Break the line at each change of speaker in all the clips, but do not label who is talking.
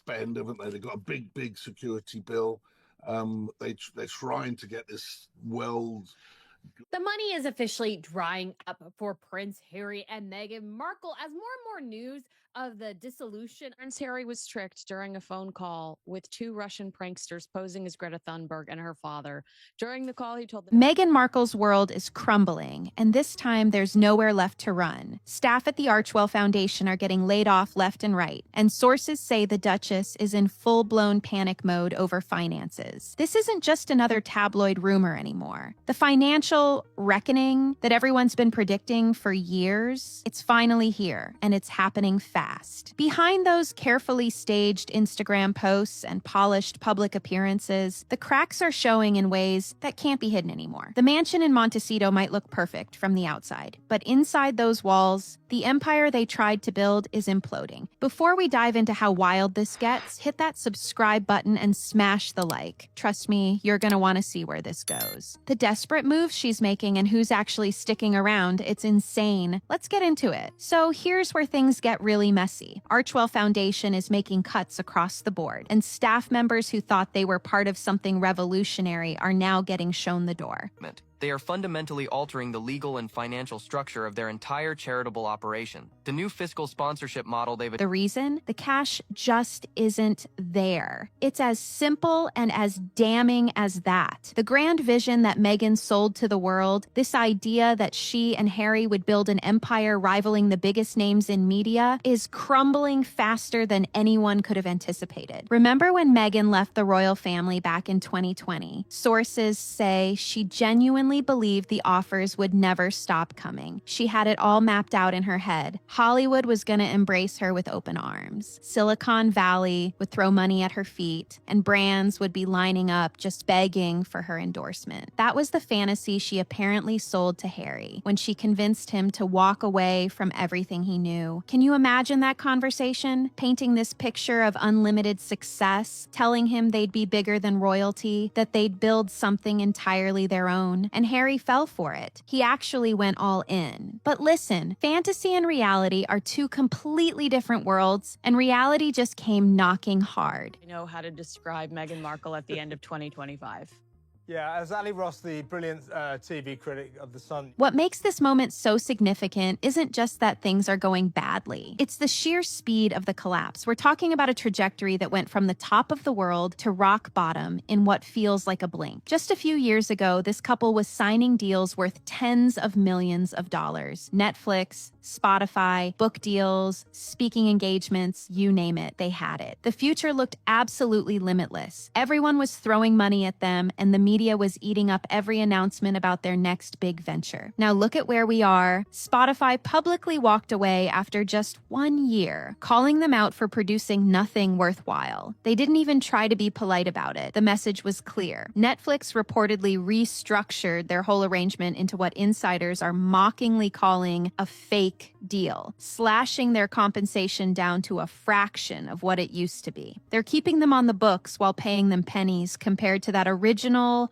spend, haven't they? They've got a big security bill. They're trying to get this world.
The money is officially drying up for Prince Harry and Meghan Markle as more and more news of the dissolution.
Prince Harry was tricked during a phone call with two Russian pranksters posing as Greta Thunberg and her father. During the call, he told them
Meghan Markle's world is crumbling, and this time there's nowhere left to run. Staff at the Archwell Foundation are getting laid off left and right, and sources say the Duchess is in full-blown panic mode over finances. This isn't just another tabloid rumor anymore. The financial reckoning that everyone's been predicting for years, it's finally here, and it's happening fast. Behind those carefully staged Instagram posts and polished public appearances, the cracks are showing in ways that can't be hidden anymore. The mansion in Montecito might look perfect from the outside, but inside those walls, the empire they tried to build is imploding. Before we dive into how wild this gets, hit that subscribe button and smash the like. Trust me, you're gonna want to see where this goes. The desperate moves she's making and who's actually sticking around, it's insane. Let's get into it. So here's where things get really messy. Archwell Foundation is making cuts across the board, and staff members who thought they were part of something revolutionary are now getting shown the door.
They are fundamentally altering the legal and financial structure of their entire charitable operation. The new fiscal sponsorship model
The reason? The cash just isn't there. It's as simple and as damning as that. The grand vision that Meghan sold to the world, this idea that she and Harry would build an empire rivaling the biggest names in media, is crumbling faster than anyone could have anticipated. Remember when Meghan left the royal family back in 2020? Sources say she genuinely believed the offers would never stop coming. She had it all mapped out in her head. Hollywood was going to embrace her with open arms. Silicon Valley would throw money at her feet, and brands would be lining up just begging for her endorsement. That was the fantasy she apparently sold to Harry when she convinced him to walk away from everything he knew. Can you imagine that conversation? Painting this picture of unlimited success, telling him they'd be bigger than royalty, that they'd build something entirely their own. And Harry fell for it. He actually went all in. But listen, fantasy and reality are two completely different worlds, and reality just came knocking hard.
I know how to describe Meghan Markle at the end of 2025.
Yeah, as Ali Ross, the brilliant TV critic of The Sun.
What makes this moment so significant isn't just that things are going badly. It's the sheer speed of the collapse. We're talking about a trajectory that went from the top of the world to rock bottom in what feels like a blink. Just a few years ago, this couple was signing deals worth tens of millions of dollars. Netflix, Spotify, book deals, speaking engagements, you name it, they had it. The future looked absolutely limitless. Everyone was throwing money at them, and the media was eating up every announcement about their next big venture. Now look at where we are. Spotify publicly walked away after just 1 year, calling them out for producing nothing worthwhile. They didn't even try to be polite about it. The message was clear. Netflix reportedly restructured their whole arrangement into what insiders are mockingly calling a fake deal, slashing their compensation down to a fraction of what it used to be. They're keeping them on the books while paying them pennies compared to that original.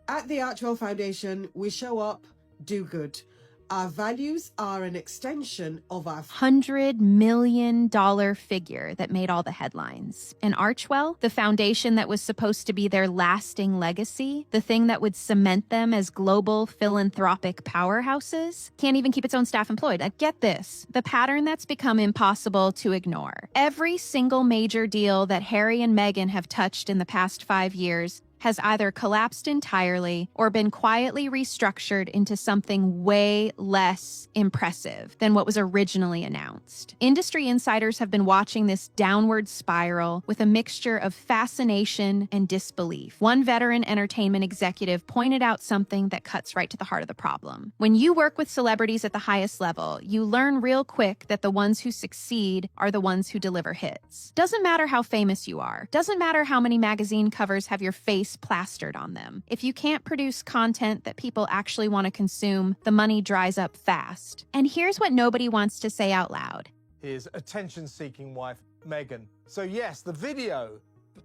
At the Archwell Foundation, we show up, do good. Our values are an extension of our
$100 million figure that made all the headlines. And Archwell, the foundation that was supposed to be their lasting legacy, the thing that would cement them as global philanthropic powerhouses, can't even keep its own staff employed. Get this, the pattern that's become impossible to ignore. Every single major deal that Harry and Meghan have touched in the past 5 years has either collapsed entirely or been quietly restructured into something way less impressive than what was originally announced. Industry insiders have been watching this downward spiral with a mixture of fascination and disbelief. One veteran entertainment executive pointed out something that cuts right to the heart of the problem. When you work with celebrities at the highest level, you learn real quick that the ones who succeed are the ones who deliver hits. Doesn't matter how famous you are. Doesn't matter how many magazine covers have your face plastered on them. If you can't produce content that people actually want to consume, the money dries up fast. And here's what nobody wants to say out loud.
His attention-seeking wife, Meghan. So yes, the video,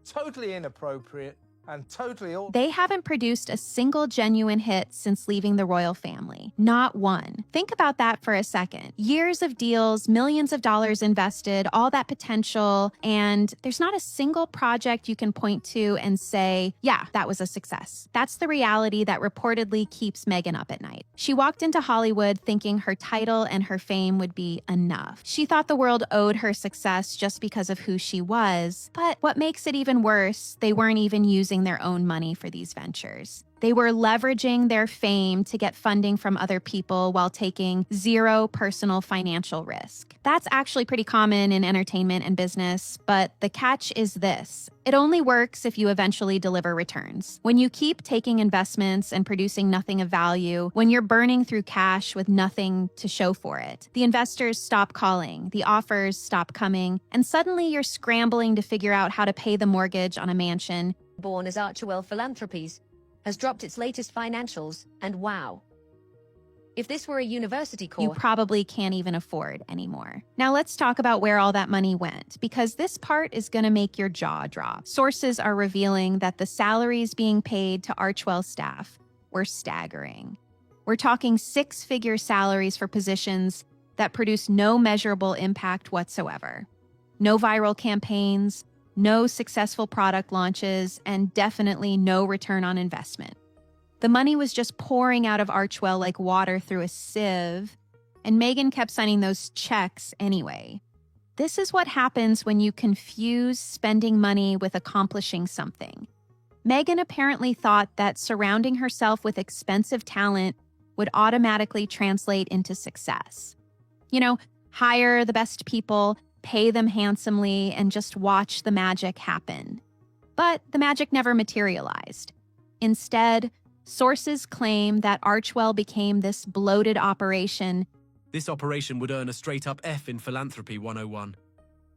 totally inappropriate, and totally all.
They haven't produced a single genuine hit since leaving the royal family. Not one. Think about that for a second. Years of deals, millions of dollars invested, all that potential, and there's not a single project you can point to and say, yeah, that was a success. That's the reality that reportedly keeps Meghan up at night. She walked into Hollywood thinking her title and her fame would be enough. She thought the world owed her success just because of who she was. But what makes it even worse, they weren't even using their own money for these ventures. They were leveraging their fame to get funding from other people while taking zero personal financial risk. That's actually pretty common in entertainment and business, but the catch is this. It only works if you eventually deliver returns. When you keep taking investments and producing nothing of value, when you're burning through cash with nothing to show for it, the investors stop calling, the offers stop coming, and suddenly you're scrambling to figure out how to pay the mortgage on a mansion.
Born as Archwell Philanthropies, has dropped its latest financials, and wow. If this were a university course,
you probably can't even afford anymore. Now let's talk about where all that money went, because this part is going to make your jaw drop. Sources are revealing that the salaries being paid to Archwell staff were staggering. We're talking six-figure salaries for positions that produce no measurable impact whatsoever. No viral campaigns, no successful product launches, and definitely no return on investment. The money was just pouring out of Archwell like water through a sieve, and Meghan kept signing those checks anyway. This is what happens when you confuse spending money with accomplishing something. Meghan apparently thought that surrounding herself with expensive talent would automatically translate into success. You know, hire the best people, pay them handsomely, and just watch the magic happen. But the magic never materialized. Instead, sources claim that Archwell became this bloated operation.
This operation would earn a straight-up F in Philanthropy 101.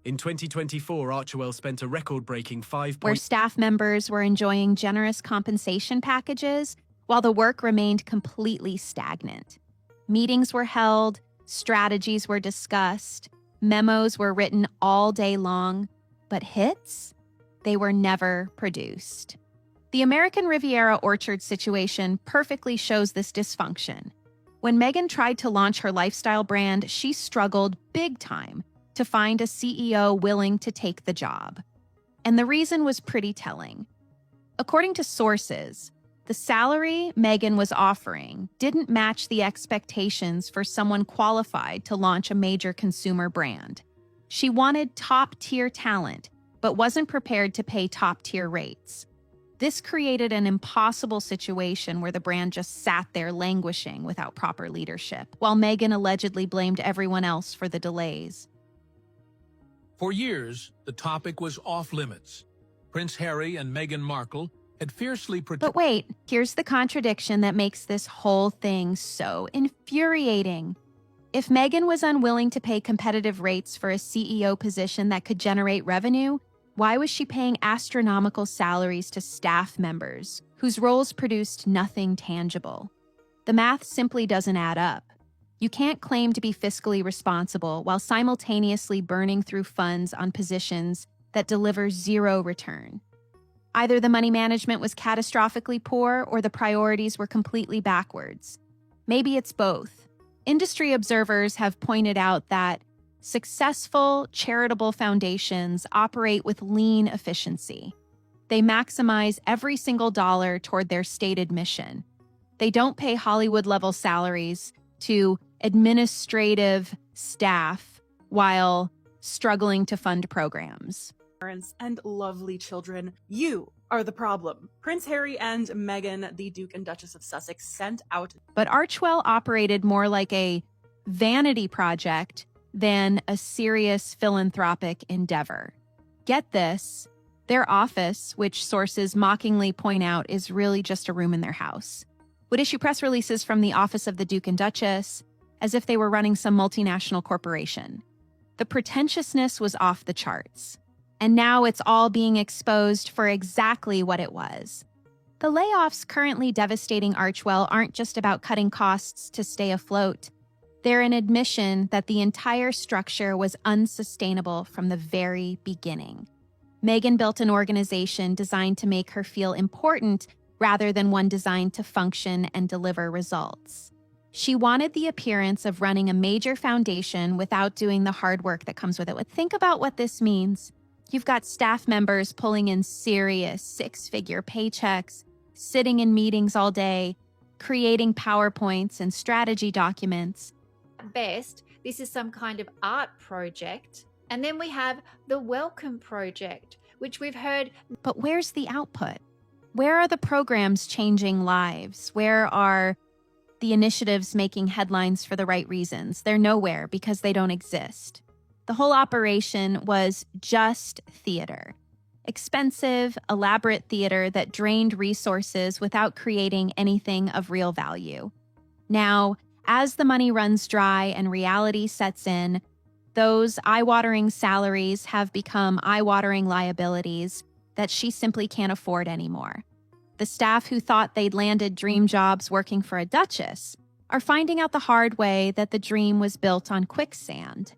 In 2024, Archwell spent a record-breaking
where staff members were enjoying generous compensation packages while the work remained completely stagnant. Meetings were held, strategies were discussed, memos were written all day long, but hits? They were never produced. The American Riviera Orchard situation perfectly shows this dysfunction. When Meghan tried to launch her lifestyle brand, she struggled big time to find a CEO willing to take the job. And the reason was pretty telling. According to sources, the salary Meghan was offering didn't match the expectations for someone qualified to launch a major consumer brand. She wanted top-tier talent, but wasn't prepared to pay top-tier rates. This created an impossible situation where the brand just sat there languishing without proper leadership, while Meghan allegedly blamed everyone else for the delays.
For years, the topic was off-limits. Prince Harry and Meghan Markle had fiercely protected.
But wait, here's the contradiction that makes this whole thing so infuriating. If Meghan was unwilling to pay competitive rates for a CEO position that could generate revenue, why was she paying astronomical salaries to staff members whose roles produced nothing tangible? The math simply doesn't add up. You can't claim to be fiscally responsible while simultaneously burning through funds on positions that deliver zero return. Either the money management was catastrophically poor or the priorities were completely backwards. Maybe it's both. Industry observers have pointed out that successful charitable foundations operate with lean efficiency. They maximize every single dollar toward their stated mission. They don't pay Hollywood-level salaries to administrative staff while struggling to fund programs.
Parents and lovely children. You are the problem. Prince Harry and Meghan, the Duke and Duchess of Sussex, sent out.
But Archwell operated more like a vanity project than a serious philanthropic endeavor. Get this, their office, which sources mockingly point out is really just a room in their house, would issue press releases from the office of the Duke and Duchess as if they were running some multinational corporation. The pretentiousness was off the charts. And now it's all being exposed for exactly what it was. The layoffs currently devastating Archwell aren't just about cutting costs to stay afloat. They're an admission that the entire structure was unsustainable from the very beginning. Meghan built an organization designed to make her feel important rather than one designed to function and deliver results. She wanted the appearance of running a major foundation without doing the hard work that comes with it. Think about what this means. You've got staff members pulling in serious six-figure paychecks, sitting in meetings all day, creating PowerPoints and strategy documents.
At best, this is some kind of art project. And then we have the Welcome Project, which we've heard.
But where's the output? Where are the programs changing lives? Where are the initiatives making headlines for the right reasons? They're nowhere because they don't exist. The whole operation was just theater. Expensive, elaborate theater that drained resources without creating anything of real value. Now, as the money runs dry and reality sets in, those eye-watering salaries have become eye-watering liabilities that she simply can't afford anymore. The staff who thought they'd landed dream jobs working for a duchess are finding out the hard way that the dream was built on quicksand.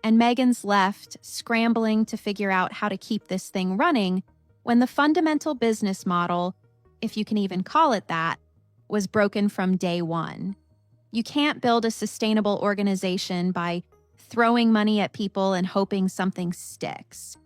And Meghan's left scrambling to figure out how to keep this thing running when the fundamental business model, if you can even call it that, was broken from day one. You can't build a sustainable organization by throwing money at people and hoping something sticks.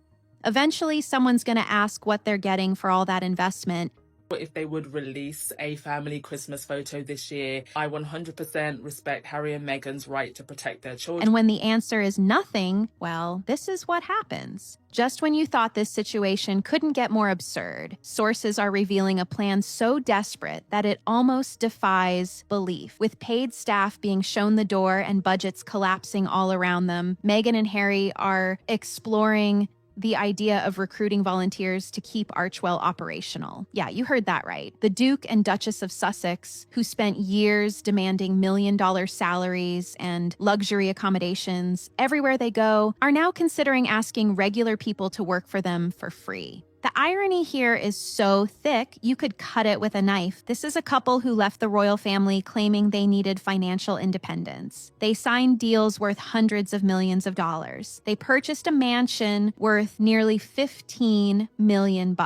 Eventually, someone's going to ask what they're getting for all that investment.
If they would release a family Christmas photo this year, I 100% respect Harry and Meghan's right to protect their children.
And when the answer is nothing, well, this is what happens. Just when you thought this situation couldn't get more absurd, sources are revealing a plan so desperate that it almost defies belief. With paid staff being shown the door and budgets collapsing all around them, Meghan and Harry are exploring the idea of recruiting volunteers to keep Archwell operational. Yeah, you heard that right. The Duke and Duchess of Sussex, who spent years demanding million-dollar salaries and luxury accommodations everywhere they go, are now considering asking regular people to work for them for free. The irony here is so thick, you could cut it with a knife. This is a couple who left the royal family claiming they needed financial independence. They signed deals worth hundreds of millions of dollars. They purchased a mansion worth nearly $15 million.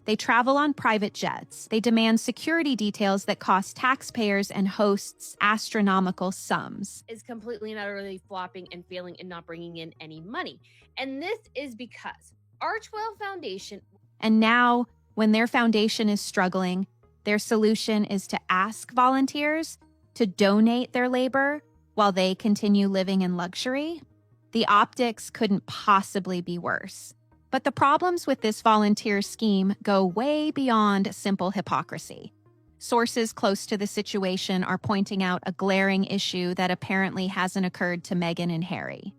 They travel on private jets. They demand security details that cost taxpayers and hosts astronomical sums.
Is completely and utterly flopping and failing and not bringing in any money. And this is because Archwell Foundation.
And now, when their foundation is struggling, their solution is to ask volunteers to donate their labor while they continue living in luxury. The optics couldn't possibly be worse. But the problems with this volunteer scheme go way beyond simple hypocrisy. Sources close to the situation are pointing out a glaring issue that apparently hasn't occurred to Meghan and Harry.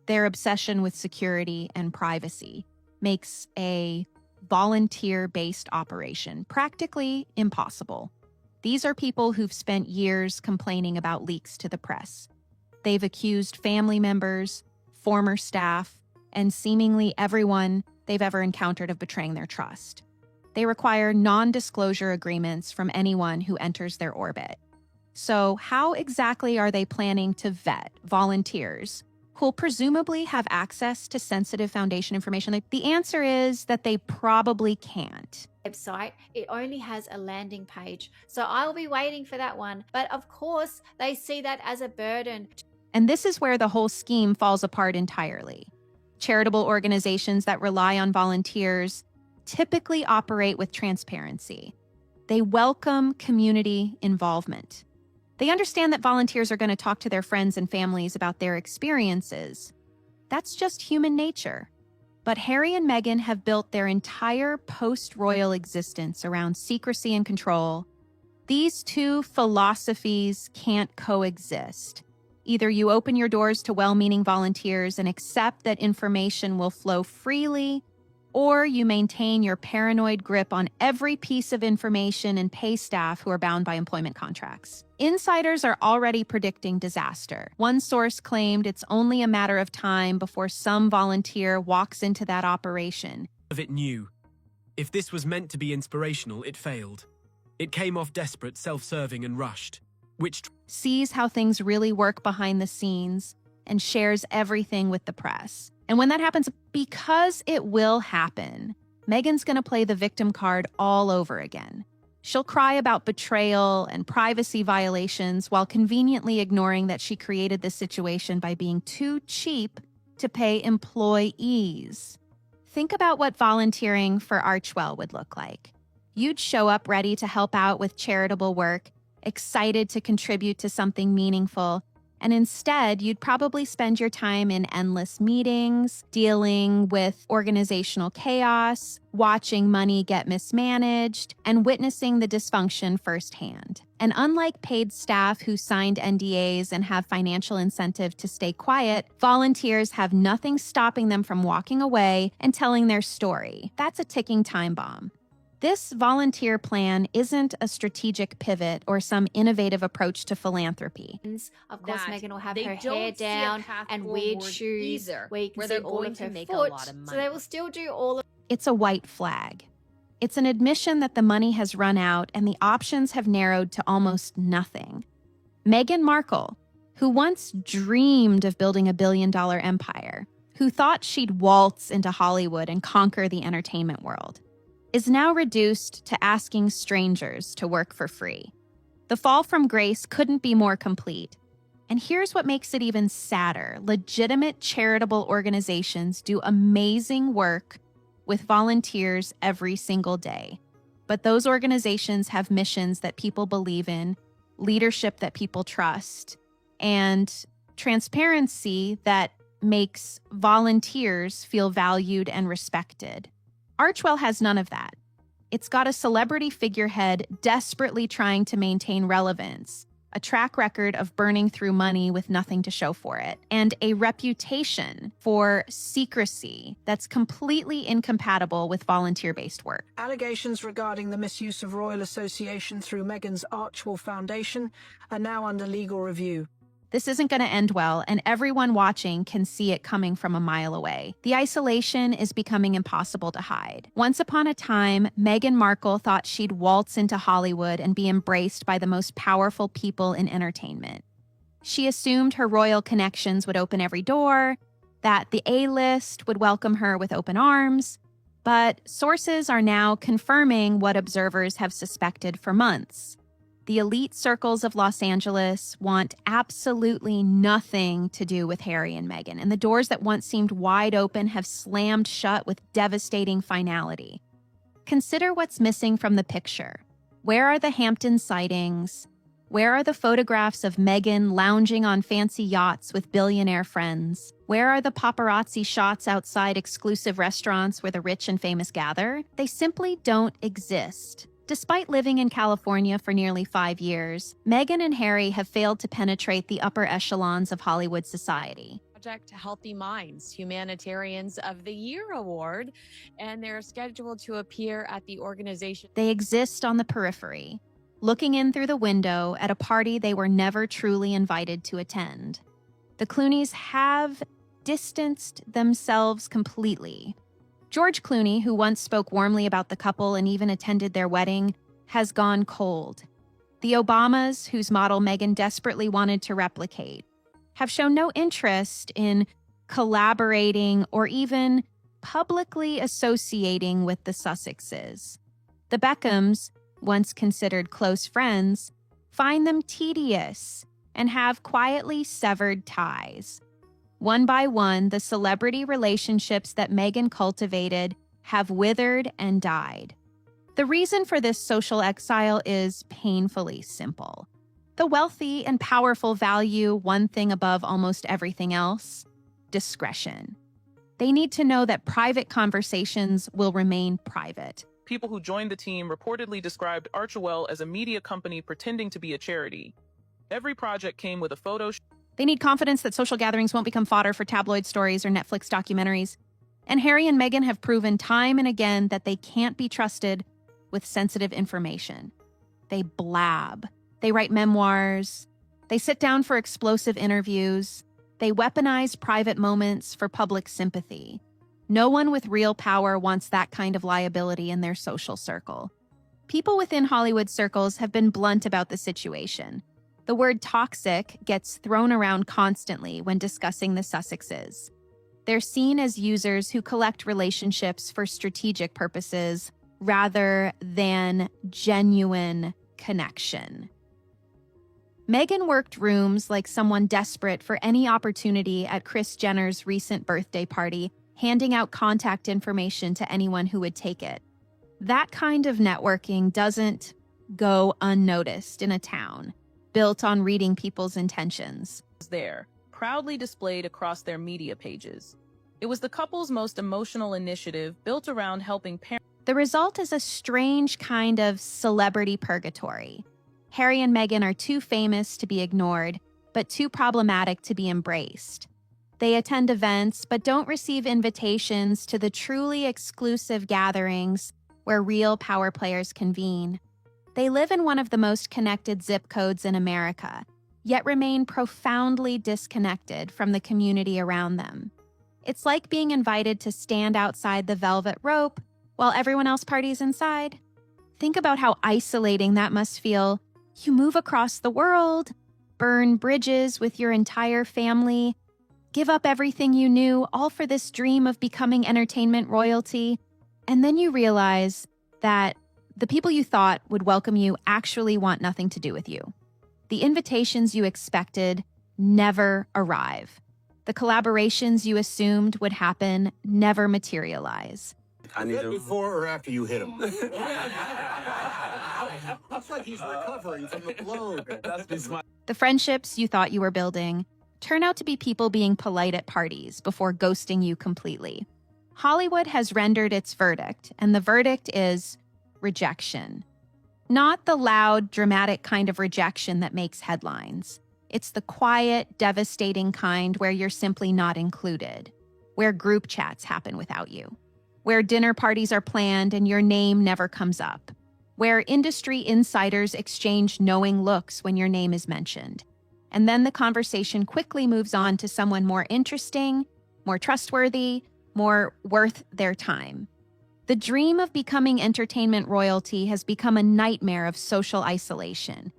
Their obsession with security and privacy makes a volunteer-based operation practically impossible. These are people who've spent years complaining about leaks to the press. They've accused family members, former staff, and seemingly everyone they've ever encountered of betraying their trust. They require non-disclosure agreements from anyone who enters their orbit. So how exactly are they planning to vet volunteers who'll presumably have access to sensitive foundation information? The answer is that they probably can't.
Website, it only has a landing page. So I'll be waiting for that one. But of course, they see that as a burden.
And this is where the whole scheme falls apart entirely. Charitable organizations that rely on volunteers typically operate with transparency. They welcome community involvement. They understand that volunteers are going to talk to their friends and families about their experiences. That's just human nature. But Harry and Meghan have built their entire post-royal existence around secrecy and control. These two philosophies can't coexist. Either you open your doors to well-meaning volunteers and accept that information will flow freely, or you maintain your paranoid grip on every piece of information and pay staff who are bound by employment contracts. Insiders are already predicting disaster. One source claimed it's only a matter of time before some volunteer walks into that operation.
Of it knew. If this was meant to be inspirational, it failed. It came off desperate, self-serving, and rushed, which
sees how things really work behind the scenes and shares everything with the press. And when that happens, because it will happen, Meghan's going to play the victim card all over again. She'll cry about betrayal and privacy violations while conveniently ignoring that she created this situation by being too cheap to pay employees. Think about what volunteering for Archwell would look like. You'd show up ready to help out with charitable work, excited to contribute to something meaningful, and instead, you'd probably spend your time in endless meetings, dealing with organizational chaos, watching money get mismanaged, and witnessing the dysfunction firsthand. And unlike paid staff who signed NDAs and have financial incentive to stay quiet, volunteers have nothing stopping them from walking away and telling their story. That's a ticking time bomb. This volunteer plan isn't a strategic pivot or some innovative approach to philanthropy.
Of course,
That
Meghan will have
they
her
don't
hair
see a
down
path
and weird
forward
shoes
either,
where you can
where
see
they're
all
going
of
to
her
make a
foot.
lot of
So
money.
they will still do all of.
It's a white flag. It's an admission that the money has run out and the options have narrowed to almost nothing. Meghan Markle, who once dreamed of building a billion-dollar empire, who thought she'd waltz into Hollywood and conquer the entertainment world, is now reduced to asking strangers to work for free. The fall from grace couldn't be more complete. And here's what makes it even sadder. Legitimate charitable organizations do amazing work with volunteers every single day. But those organizations have missions that people believe in, leadership that people trust, and transparency that makes volunteers feel valued and respected. Archwell has none of that. It's got a celebrity figurehead desperately trying to maintain relevance, a track record of burning through money with nothing to show for it, and a reputation for secrecy that's completely incompatible with volunteer-based work.
Allegations regarding the misuse of Royal Association through Meghan's Archwell Foundation are now under legal review.
This isn't going to end well, and everyone watching can see it coming from a mile away. The isolation is becoming impossible to hide. Once upon a time, Meghan Markle thought she'd waltz into Hollywood and be embraced by the most powerful people in entertainment. She assumed her royal connections would open every door, that the A-list would welcome her with open arms, but sources are now confirming what observers have suspected for months. The elite circles of Los Angeles want absolutely nothing to do with Harry and Meghan, and the doors that once seemed wide open have slammed shut with devastating finality. Consider what's missing from the picture. Where are the Hampton sightings? Where are the photographs of Meghan lounging on fancy yachts with billionaire friends? Where are the paparazzi shots outside exclusive restaurants where the rich and famous gather? They simply don't exist. Despite living in California for nearly 5 years, Meghan and Harry have failed to penetrate the upper echelons of Hollywood society.
Project Healthy Minds Humanitarians of the Year Award, and they're scheduled to appear at the organization.
They exist on the periphery, looking in through the window at a party they were never truly invited to attend. The Clooneys have distanced themselves completely. George Clooney, who once spoke warmly about the couple and even attended their wedding, has gone cold. The Obamas, whose model Meghan desperately wanted to replicate, have shown no interest in collaborating or even publicly associating with the Sussexes. The Beckhams, once considered close friends, find them tedious and have quietly severed ties. One by one, the celebrity relationships that Meghan cultivated have withered and died. The reason for this social exile is painfully simple. The wealthy and powerful value one thing above almost everything else: discretion. They need to know that private conversations will remain private.
People who joined the team reportedly described Archwell as a media company pretending to be a charity. Every project came with a photo.
They need confidence that social gatherings won't become fodder for tabloid stories or Netflix documentaries. And Harry and Meghan have proven time and again that they can't be trusted with sensitive information. They blab. They write memoirs. They sit down for explosive interviews. They weaponize private moments for public sympathy. No one with real power wants that kind of liability in their social circle. People within Hollywood circles have been blunt about the situation. The word toxic gets thrown around constantly when discussing the Sussexes. They're seen as users who collect relationships for strategic purposes rather than genuine connection. Meghan worked rooms like someone desperate for any opportunity at Kris Jenner's recent birthday party, handing out contact information to anyone who would take it. That kind of networking doesn't go unnoticed in a town built on reading people's intentions.
There, proudly displayed across their media pages. It was the couple's most emotional initiative built around helping parents.
The result is a strange kind of celebrity purgatory. Harry and Meghan are too famous to be ignored, but too problematic to be embraced. They attend events, but don't receive invitations to the truly exclusive gatherings where real power players convene. They live in one of the most connected zip codes in America, yet remain profoundly disconnected from the community around them. It's like being invited to stand outside the velvet rope while everyone else parties inside. Think about how isolating that must feel. You move across the world, burn bridges with your entire family, give up everything you knew, all for this dream of becoming entertainment royalty, and then you realize that the people you thought would welcome you actually want nothing to do with you. The invitations you expected never arrive. The collaborations you assumed would happen never materialize.
I need him before or after you hit him. Looks like he's recovering from the blow.
The friendships you thought you were building turn out to be people being polite at parties before ghosting you completely. Hollywood has rendered its verdict, and the verdict is rejection. Not the loud, dramatic kind of rejection that makes headlines. It's the quiet, devastating kind where you're simply not included, where group chats happen without you, where dinner parties are planned and your name never comes up, where industry insiders exchange knowing looks when your name is mentioned. And then the conversation quickly moves on to someone more interesting, more trustworthy, more worth their time. The dream of becoming entertainment royalty has become a nightmare of social isolation.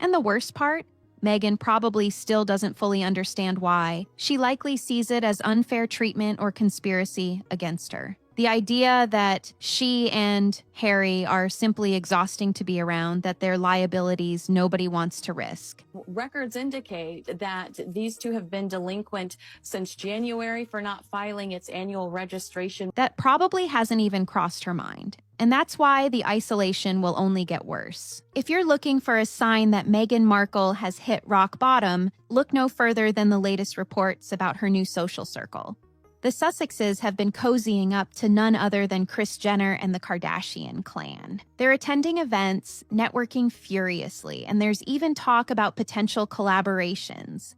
And the worst part, Meghan probably still doesn't fully understand why. She likely sees it as unfair treatment or conspiracy against her. The idea that she and Harry are simply exhausting to be around, that they're liabilities nobody wants to risk.
Records indicate that these two have been delinquent since January for not filing its annual registration.
That probably hasn't even crossed her mind. And that's why the isolation will only get worse. If you're looking for a sign that Meghan Markle has hit rock bottom, look no further than the latest reports about her new social circle. The Sussexes have been cozying up to none other than Kris Jenner and the Kardashian clan. They're attending events, networking furiously, and there's even talk about potential collaborations.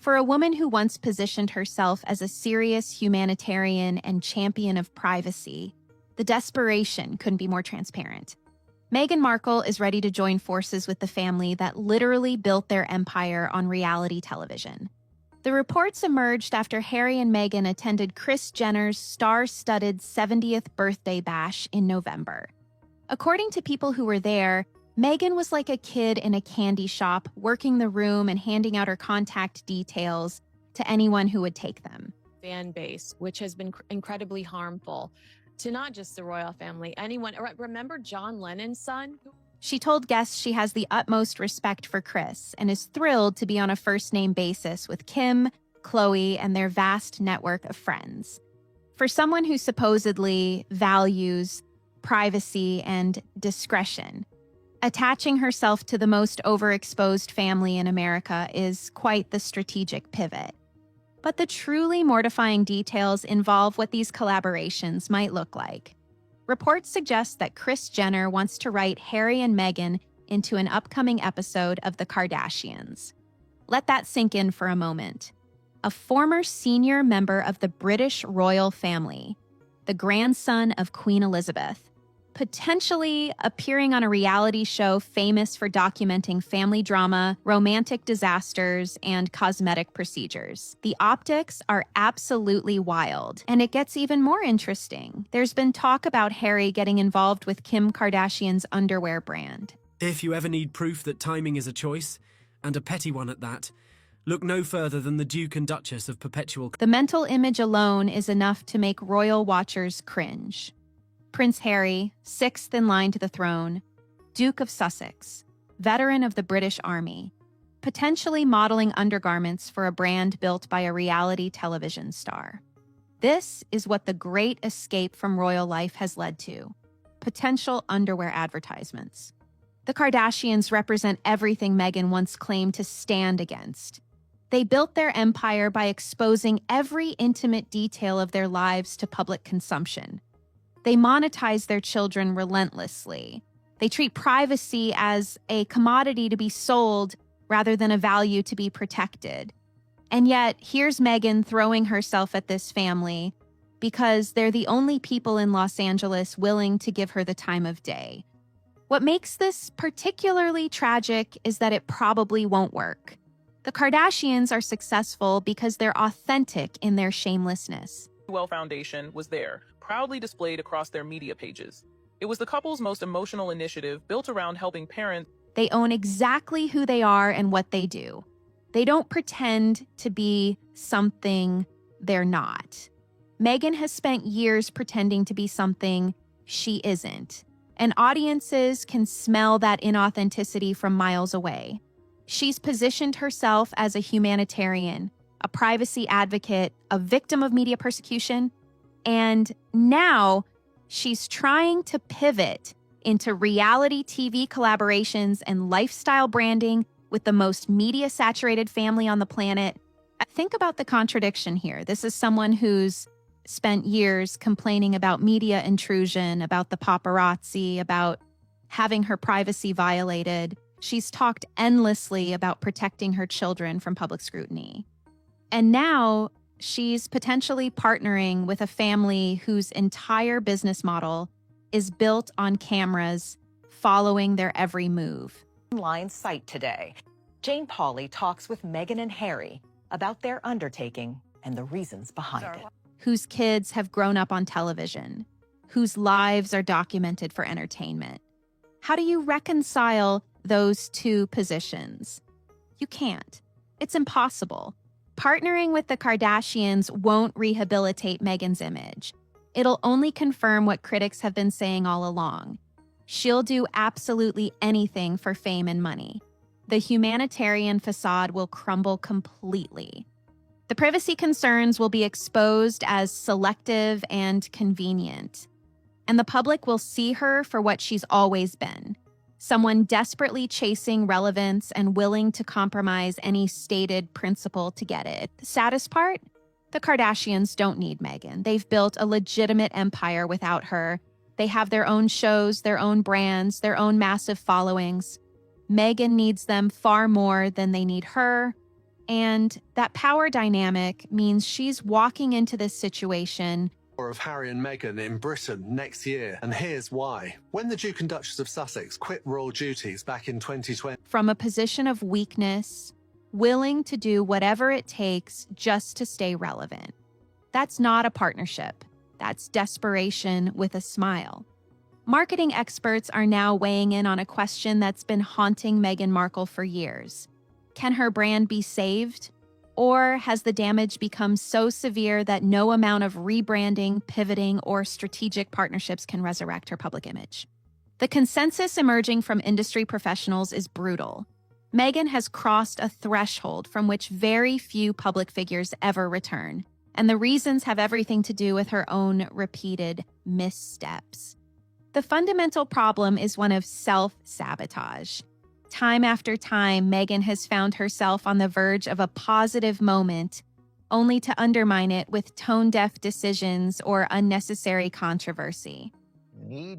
For a woman who once positioned herself as a serious humanitarian and champion of privacy, the desperation couldn't be more transparent. Meghan Markle is ready to join forces with the family that literally built their empire on reality television. The reports emerged after Harry and Meghan attended Kris Jenner's star-studded 70th birthday bash in November. According to people who were there, Meghan was like a kid in a candy shop, working the room and handing out her contact details to anyone who would take them.
Fan base, which has been incredibly harmful to not just the royal family, anyone. Remember John Lennon's son?
She told guests she has the utmost respect for Kris and is thrilled to be on a first-name basis with Kim, Khloe, and their vast network of friends. For someone who supposedly values privacy and discretion, attaching herself to the most overexposed family in America is quite the strategic pivot. But the truly mortifying details involve what these collaborations might look like. Reports suggest that Kris Jenner wants to write Harry and Meghan into an upcoming episode of The Kardashians. Let that sink in for a moment. A former senior member of the British royal family, the grandson of Queen Elizabeth, potentially appearing on a reality show famous for documenting family drama, romantic disasters, and cosmetic procedures. The optics are absolutely wild, and it gets even more interesting. There's been talk about Harry getting involved with Kim Kardashian's underwear brand.
If you ever need proof that timing is a choice, and a petty one at that, Look no further than the Duke and Duchess of Perpetual.
The mental image alone is enough to make royal watchers cringe. Prince Harry, 6th in line to the throne, Duke of Sussex, veteran of the British Army, potentially modeling undergarments for a brand built by a reality television star. This is what the great escape from royal life has led to: potential underwear advertisements. The Kardashians represent everything Meghan once claimed to stand against. They built their empire by exposing every intimate detail of their lives to public consumption. They monetize their children relentlessly. They treat privacy as a commodity to be sold rather than a value to be protected. And yet, here's Meghan throwing herself at this family because they're the only people in Los Angeles willing to give her the time of day. What makes this particularly tragic is that it probably won't work. The Kardashians are successful because they're authentic in their shamelessness.
Archwell Foundation was there, proudly displayed across their media pages. It was the couple's most emotional initiative, built around helping parents.
They own exactly who they are and what they do. They don't pretend to be something they're not. Meghan has spent years pretending to be something she isn't, and audiences can smell that inauthenticity from miles away. She's positioned herself as a humanitarian, a privacy advocate, a victim of media persecution, and now she's trying to pivot into reality TV collaborations and lifestyle branding with the most media-saturated family on the planet. Think about the contradiction here. This is someone who's spent years complaining about media intrusion, about the paparazzi, about having her privacy violated. She's talked endlessly about protecting her children from public scrutiny. And now she's potentially partnering with a family whose entire business model is built on cameras following their every move.
Online site today. Jane Pauley talks with Meghan and Harry about their undertaking and the reasons behind it.
Whose kids have grown up on television, whose lives are documented for entertainment. How do you reconcile those two positions? You can't. It's impossible. Partnering with the Kardashians won't rehabilitate Meghan's image. It'll only confirm what critics have been saying all along. She'll do absolutely anything for fame and money. The humanitarian facade will crumble completely. The privacy concerns will be exposed as selective and convenient. And the public will see her for what she's always been: someone desperately chasing relevance and willing to compromise any stated principle to get it. The saddest part? The Kardashians don't need Meghan. They've built a legitimate empire without her. They have their own shows, their own brands, their own massive followings. Meghan needs them far more than they need her. And that power dynamic means she's walking into this situation
of Harry and Meghan in Britain next year, and here's why. When the Duke and Duchess of Sussex quit royal duties back in 2020,
from a position of weakness, willing to do whatever it takes just to stay relevant. That's not a partnership. That's desperation with a smile. Marketing experts are now weighing in on a question that's been haunting Meghan Markle for years. Can her brand be saved? Or has the damage become so severe that no amount of rebranding, pivoting, or strategic partnerships can resurrect her public image? The consensus emerging from industry professionals is brutal. Meghan has crossed a threshold from which very few public figures ever return, and the reasons have everything to do with her own repeated missteps. The fundamental problem is one of self-sabotage. Time after time, Meghan has found herself on the verge of a positive moment, only to undermine it with tone-deaf decisions or unnecessary controversy.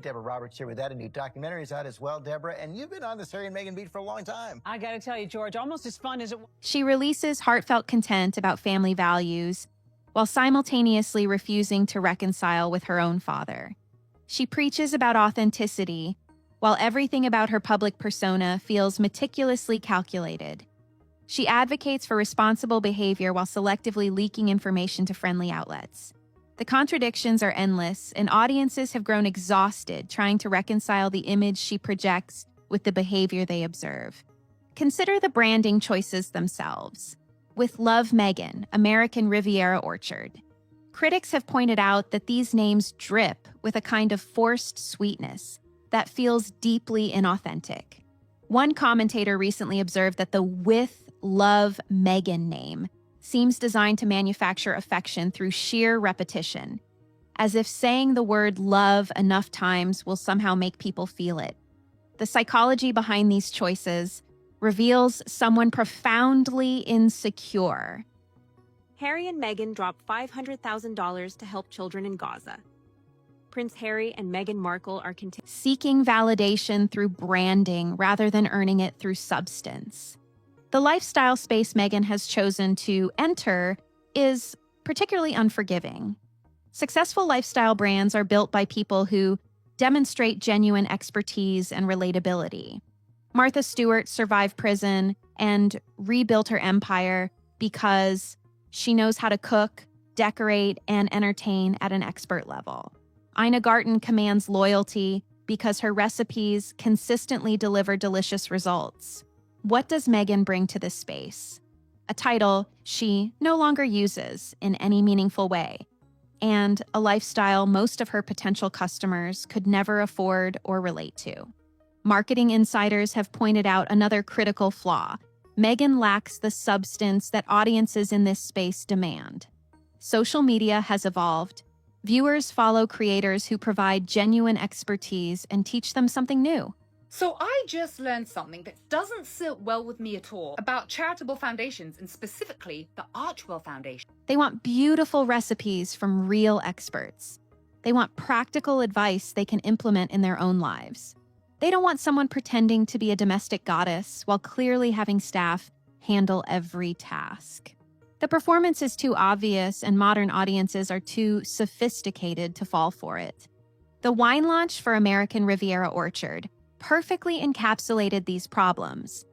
Deborah Roberts here with that. A new documentary is out as well, Deborah. And you've been on this Harry and Meghan beat for a long time.
I gotta tell you, George, almost as fun as it was.
She releases heartfelt content about family values, while simultaneously refusing to reconcile with her own father. She preaches about authenticity, while everything about her public persona feels meticulously calculated. She advocates for responsible behavior while selectively leaking information to friendly outlets. The contradictions are endless, and audiences have grown exhausted trying to reconcile the image she projects with the behavior they observe. Consider the branding choices themselves. with Love Meghan, American Riviera Orchard. Critics have pointed out that these names drip with a kind of forced sweetness that feels deeply inauthentic. One commentator recently observed that the With Love Meghan name seems designed to manufacture affection through sheer repetition, as if saying the word love enough times will somehow make people feel it. The psychology behind these choices reveals someone profoundly insecure.
Harry and Meghan dropped $500,000 to help children in Gaza. Prince Harry and Meghan Markle are
seeking validation through branding rather than earning it through substance. The lifestyle space Meghan has chosen to enter is particularly unforgiving. Successful lifestyle brands are built by people who demonstrate genuine expertise and relatability. Martha Stewart survived prison and rebuilt her empire because she knows how to cook, decorate, and entertain at an expert level. Ina Garten commands loyalty because her recipes consistently deliver delicious results. What does Meghan bring to this space? A title she no longer uses in any meaningful way, and a lifestyle most of her potential customers could never afford or relate to. Marketing insiders have pointed out another critical flaw. Meghan lacks the substance that audiences in this space demand. Social media has evolved. Viewers follow creators who provide genuine expertise and teach them something new.
So I just learned something that doesn't sit well with me at all about charitable foundations, and specifically the Archwell Foundation.
They want beautiful recipes from real experts. They want practical advice they can implement in their own lives. They don't want someone pretending to be a domestic goddess while clearly having staff handle every task. The performance is too obvious and modern audiences are too sophisticated to fall for it. The wine launch for American Riviera Orchard perfectly encapsulated these problems.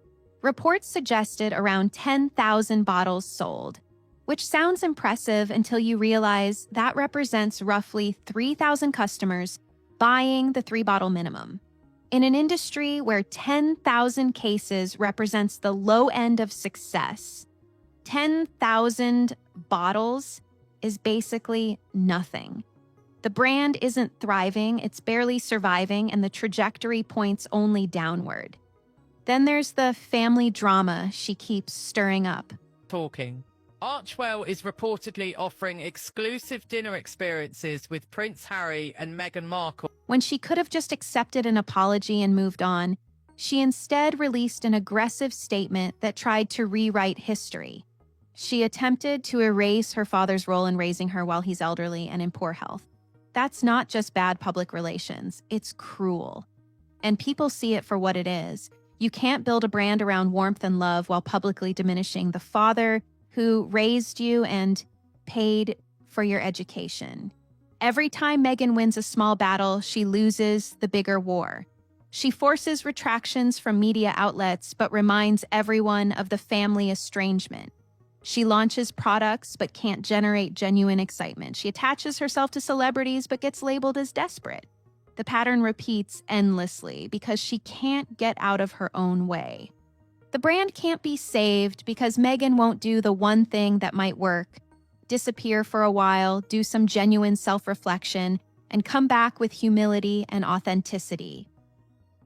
Reports suggested around 10,000 bottles sold, which sounds impressive until you realize that represents roughly 3,000 customers buying the 3-bottle minimum. In an industry where 10,000 cases represents the low end of success, 10,000 bottles is basically nothing. The brand isn't thriving, it's barely surviving, and the trajectory points only downward. Then there's the family drama she keeps stirring up.
Talking. Archwell is reportedly offering exclusive dinner experiences with Prince Harry and Meghan Markle.
When she could have just accepted an apology and moved on, she instead released an aggressive statement that tried to rewrite history. She attempted to erase her father's role in raising her while he's elderly and in poor health. That's not just bad public relations, it's cruel. And people see it for what it is. You can't build a brand around warmth and love while publicly diminishing the father who raised you and paid for your education. Every time Meghan wins a small battle, she loses the bigger war. She forces retractions from media outlets, but reminds everyone of the family estrangement. She launches products, but can't generate genuine excitement. She attaches herself to celebrities, but gets labeled as desperate. The pattern repeats endlessly because she can't get out of her own way. The brand can't be saved because Meghan won't do the one thing that might work, disappear for a while, do some genuine self-reflection, and come back with humility and authenticity.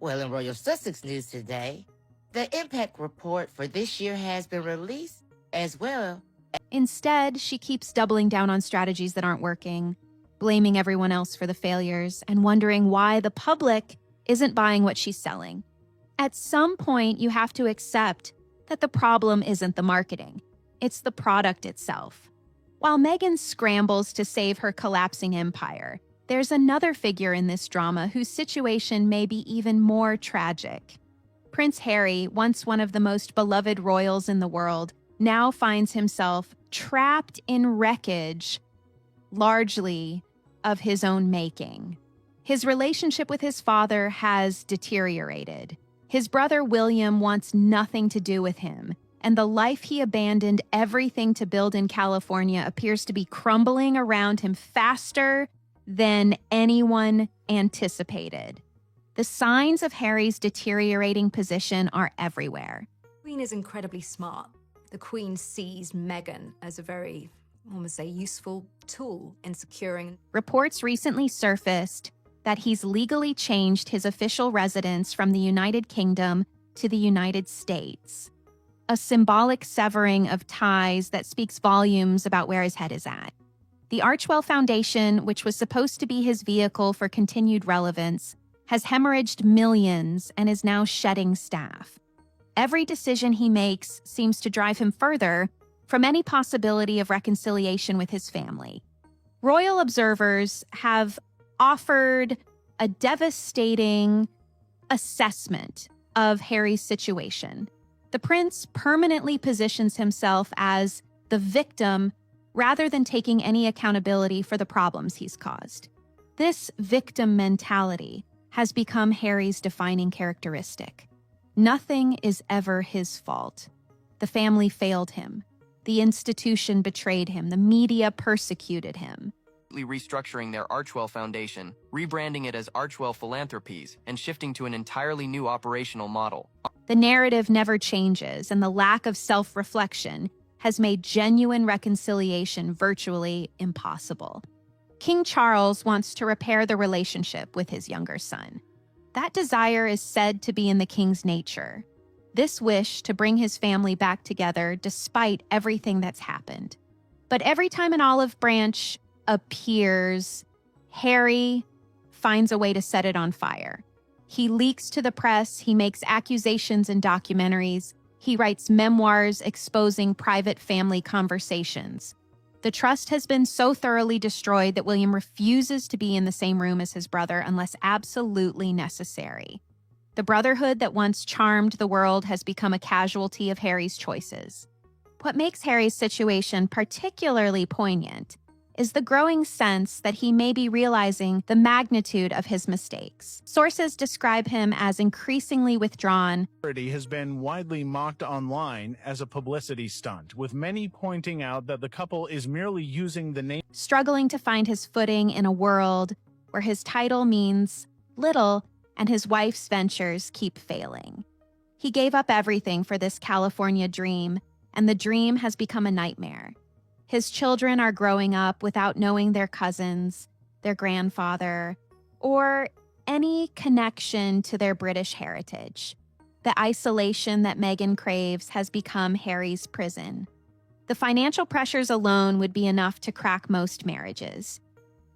Well, in Royal Sussex news today, the impact report for this year has been released as well.
Instead, she keeps doubling down on strategies that aren't working, blaming everyone else for the failures, and wondering why the public isn't buying what she's selling. At some point, you have to accept that the problem isn't the marketing, it's the product itself. While Meghan scrambles to save her collapsing empire, there's another figure in this drama whose situation may be even more tragic. Prince Harry, once one of the most beloved royals in the world, now finds himself trapped in wreckage, largely of his own making. His relationship with his father has deteriorated. His brother William wants nothing to do with him, and the life he abandoned everything to build in California appears to be crumbling around him faster than anyone anticipated. The signs of Harry's deteriorating position are everywhere.
Queen is incredibly smart.
The Queen sees Meghan as a very, almost say, useful tool in securing.
Reports recently surfaced that he's legally changed his official residence from the United Kingdom to the United States, a symbolic severing of ties that speaks volumes about where his head is at. The Archwell Foundation, which was supposed to be his vehicle for continued relevance, has hemorrhaged millions and is now shedding staff. Every decision he makes seems to drive him further from any possibility of reconciliation with his family. Royal observers have offered a devastating assessment of Harry's situation. The prince permanently positions himself as the victim rather than taking any accountability for the problems he's caused. This victim mentality has become Harry's defining characteristic. Nothing is ever his fault. The family failed him. The institution betrayed him. The media persecuted him.
Restructuring their Archwell Foundation, rebranding it as Archwell Philanthropies, and shifting to an entirely new operational model.
The narrative never changes, and the lack of self-reflection has made genuine reconciliation virtually impossible. King Charles wants to repair the relationship with his younger son. That desire is said to be in the king's nature. This wish to bring his family back together despite everything that's happened. But every time an olive branch appears, Harry finds a way to set it on fire. He leaks to the press, he makes accusations in documentaries, he writes memoirs exposing private family conversations. The trust has been so thoroughly destroyed that William refuses to be in the same room as his brother unless absolutely necessary. The brotherhood that once charmed the world has become a casualty of Harry's choices. What makes Harry's situation particularly poignant is the growing sense that he may be realizing the magnitude of his mistakes. Sources describe him as increasingly withdrawn.
Has been widely mocked online as a publicity stunt, with many pointing out that the couple is merely using the name.
Struggling to find his footing in a world where his title means little and his wife's ventures keep failing. He gave up everything for this California dream, and the dream has become a nightmare. His children are growing up without knowing their cousins, their grandfather, or any connection to their British heritage. The isolation that Meghan craves has become Harry's prison. The financial pressures alone would be enough to crack most marriages.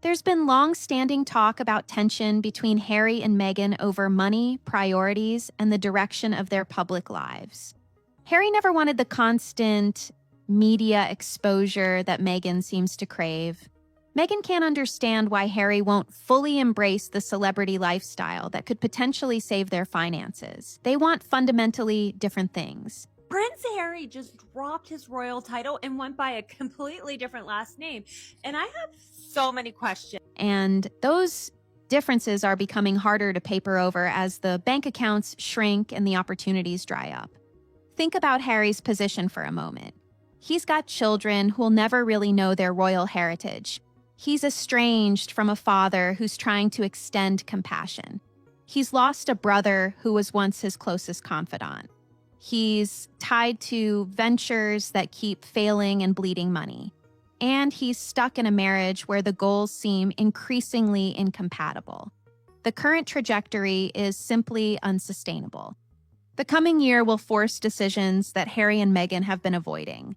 There's been long-standing talk about tension between Harry and Meghan over money, priorities, and the direction of their public lives. Harry never wanted the constant media exposure that Meghan seems to crave. Meghan can't understand why Harry won't fully embrace the celebrity lifestyle that could potentially save their finances. They want fundamentally different things.
Prince Harry just dropped his royal title and went by a completely different last name. And I have so many questions.
And those differences are becoming harder to paper over as the bank accounts shrink and the opportunities dry up. Think about Harry's position for a moment. He's got children who'll never really know their royal heritage. He's estranged from a father who's trying to extend compassion. He's lost a brother who was once his closest confidant. He's tied to ventures that keep failing and bleeding money. And he's stuck in a marriage where the goals seem increasingly incompatible. The current trajectory is simply unsustainable. The coming year will force decisions that Harry and Meghan have been avoiding.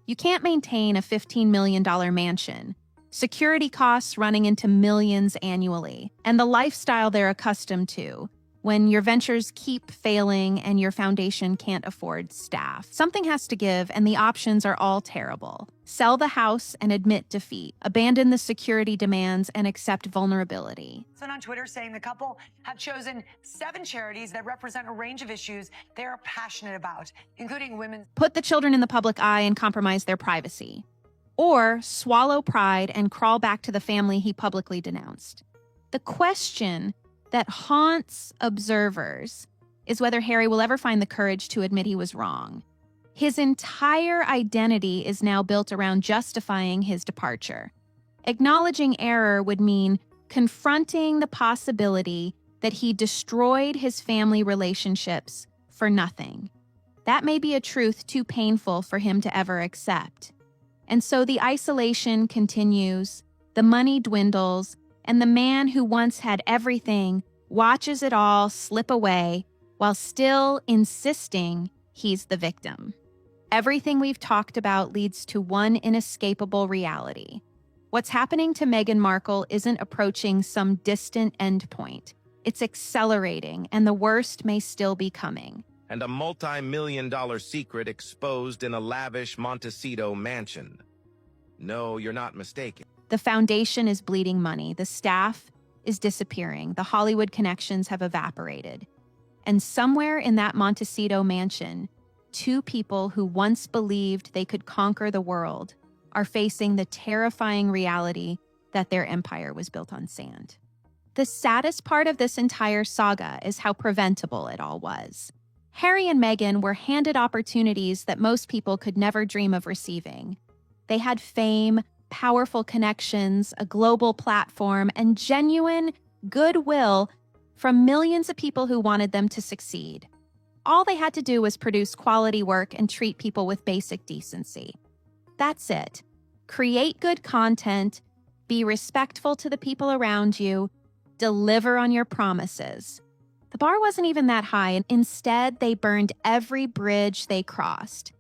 You can't maintain a $15 million mansion, security costs running into millions annually, and the lifestyle they're accustomed to when your ventures keep failing and your foundation can't afford staff. Something has to give, and the options are all terrible. Sell the house and admit defeat. Abandon the security demands and accept vulnerability.
Someone on Twitter saying the couple have chosen 7 charities that represent a range of issues they are passionate about, including women's.
Put the children in the public eye and compromise their privacy. Or swallow pride and crawl back to the family he publicly denounced. The question that haunts observers is whether Harry will ever find the courage to admit he was wrong. His entire identity is now built around justifying his departure. Acknowledging error would mean confronting the possibility that he destroyed his family relationships for nothing. That may be a truth too painful for him to ever accept. And so the isolation continues, the money dwindles, and the man who once had everything watches it all slip away while still insisting he's the victim. Everything we've talked about leads to one inescapable reality. What's happening to Meghan Markle isn't approaching some distant endpoint. It's accelerating, and the worst may still be coming.
And a multi-million-dollar secret exposed in a lavish Montecito mansion. No, you're not mistaken.
The foundation is bleeding money. The staff is disappearing. The Hollywood connections have evaporated. And somewhere in that Montecito mansion, two people who once believed they could conquer the world are facing the terrifying reality that their empire was built on sand. The saddest part of this entire saga is how preventable it all was. Harry and Meghan were handed opportunities that most people could never dream of receiving. They had fame, powerful connections, a global platform, and genuine goodwill from millions of people who wanted them to succeed. All they had to do was produce quality work and treat people with basic decency. That's it. Create good content, be respectful to the people around you, deliver on your promises. The bar wasn't even that high, and instead they burned every bridge they crossed.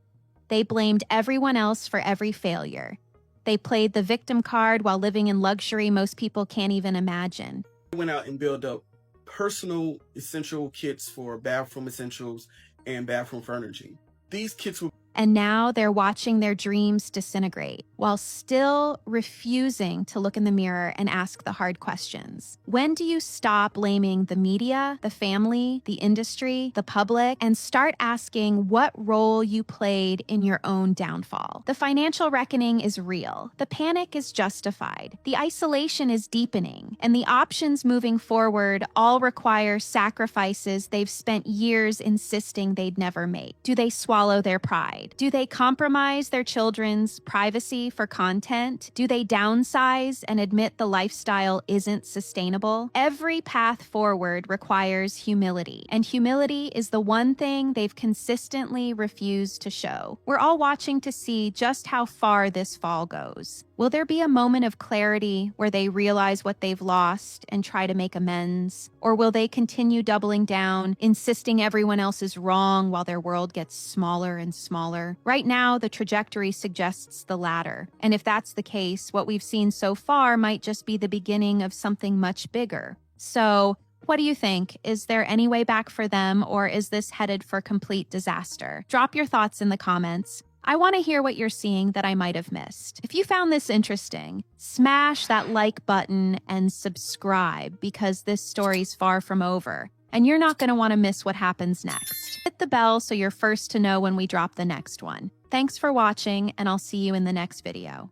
They blamed everyone else for every failure. They played the victim card while living in luxury most people can't even imagine.
I went out and built up personal essential kits for bathroom essentials and bathroom furniture. These kits were...
And now they're watching their dreams disintegrate while still refusing to look in the mirror and ask the hard questions. When do you stop blaming the media, the family, the industry, the public, and start asking what role you played in your own downfall? The financial reckoning is real. The panic is justified. The isolation is deepening. And the options moving forward all require sacrifices they've spent years insisting they'd never make. Do they swallow their pride? Do they compromise their children's privacy for content? Do they downsize and admit the lifestyle isn't sustainable? Every path forward requires humility, and humility is the one thing they've consistently refused to show. We're all watching to see just how far this fall goes. Will there be a moment of clarity where they realize what they've lost and try to make amends? Or will they continue doubling down, insisting everyone else is wrong while their world gets smaller and smaller? Right now, the trajectory suggests the latter. And if that's the case, what we've seen so far might just be the beginning of something much bigger. So, what do you think? Is there any way back for them, or is this headed for complete disaster? Drop your thoughts in the comments. I want to hear what you're seeing that I might have missed. If you found this interesting, smash that like button and subscribe, because this story's far from over, and you're not going to want to miss what happens next. Hit the bell so you're first to know when we drop the next one. Thanks for watching, and I'll see you in the next video.